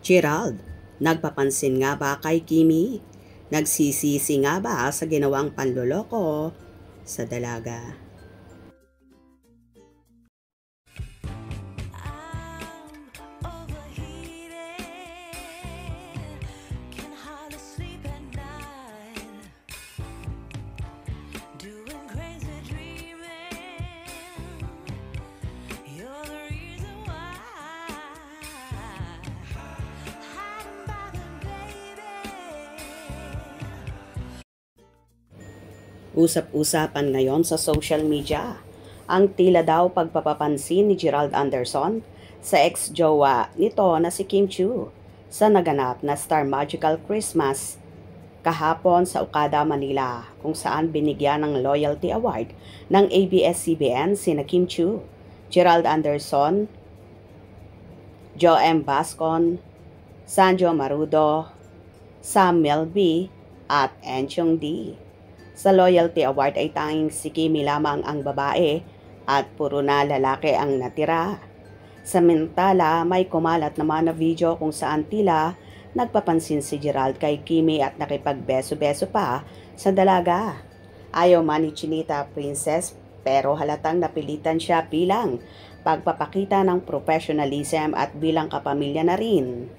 Gerald, nagpapansin nga ba kay Kimi? Nagsisisi nga ba sa ginawang panloloko sa dalaga? Usap-usapan ngayon sa social media ang tila daw pagpapapansin ni Gerald Anderson sa ex-jowa nito na si Kim Chiu sa naganap na Star Magical Christmas kahapon sa Okada, Manila, kung saan binigyan ng Loyalty Award ng ABS-CBN sina Kim Chiu, Gerald Anderson, Jo M. Bascon, Sanjo Marudo, Sam Melby at Enchong D. Sa Loyalty Award ay tanging si Kimi lamang ang babae at puro na lalaki ang natira. Samantala, may kumalat naman na video kung saan tila nagpapansin si Gerald kay Kimi at nakipagbeso-beso pa sa dalaga. Ayaw man ni Chinita Princess pero halatang napilitan siya bilang pagpapakita ng professionalism at bilang kapamilya na rin.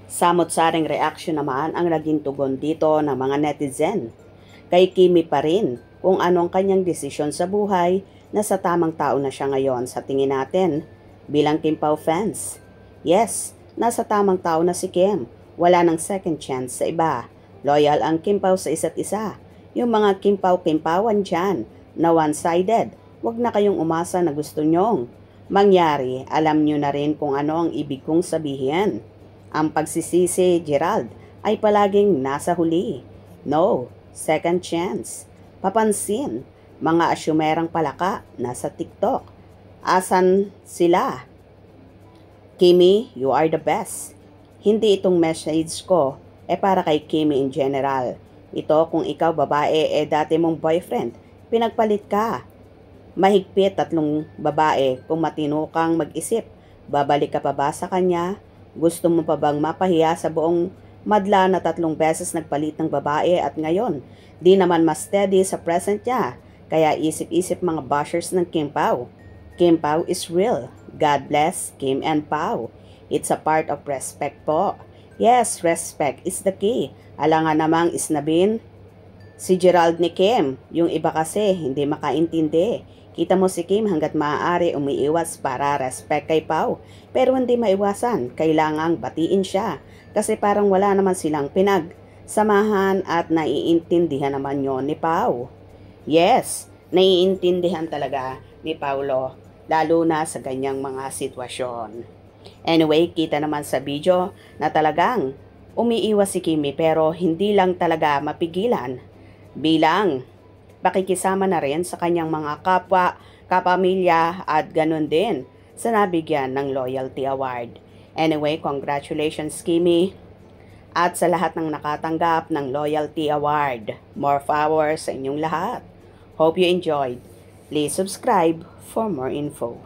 Samot-saring reaksyon naman ang naging tugon dito ng mga netizen. Kay Kimi pa rin kung anong kanyang desisyon sa buhay na sa tamang tao na siya ngayon sa tingin natin bilang Kim Pao fans. Yes, nasa tamang tao na si Kim. Wala nang second chance sa iba. Loyal ang Kim Pao sa isa't isa. Yung mga Kim Pao-Kimpawan dyan na one-sided, wag na kayong umasa na gusto nyong mangyari. Alam nyo na rin kung ano ang ibig kong sabihin. Ang pagsisisi, Gerald, ay palaging nasa huli. No, second chance. Papansin, mga asyumerang palaka nasa TikTok. Asan sila? Kimi, you are the best. Hindi itong message ko para kay Kimi in general. Ito kung ikaw babae dati mong boyfriend, pinagpalit ka. Mahigpit 3 babae kung matino kang mag-isip. Babalik ka pa ba sa kanya? Gusto mo pa bang mapahiya sa buong madla na 3 beses nagpalit ng babae at ngayon, di naman mas steady sa present niya, kaya isip-isip mga bashers ng Kim Pao. Kim Pao is real. God bless Kim and Pao. It's a part of respect po. Yes, respect is the key. Alangan namang isnabin si Gerald ni Kim. Yung iba kasi hindi makaintindi. Kita mo si Kim hanggat maaari umiiwas para respect kay Pao. Pero hindi maiwasan, kailangang batiin siya. Kasi parang wala naman silang pinagsamahan at naiintindihan naman yon ni Pao. Yes, naiintindihan talaga ni Paulo, lalo na sa ganyang mga sitwasyon. Anyway, kita naman sa video na talagang umiiwas si Kimi pero hindi lang talaga mapigilan bilang pakikisama na rin sa kanyang mga kapwa, kapamilya at ganun din sa nabigyan ng Loyalty Award. Anyway, congratulations Kimi at sa lahat ng nakatanggap ng Loyalty Award. More power sa inyong lahat. Hope you enjoyed. Please subscribe for more info.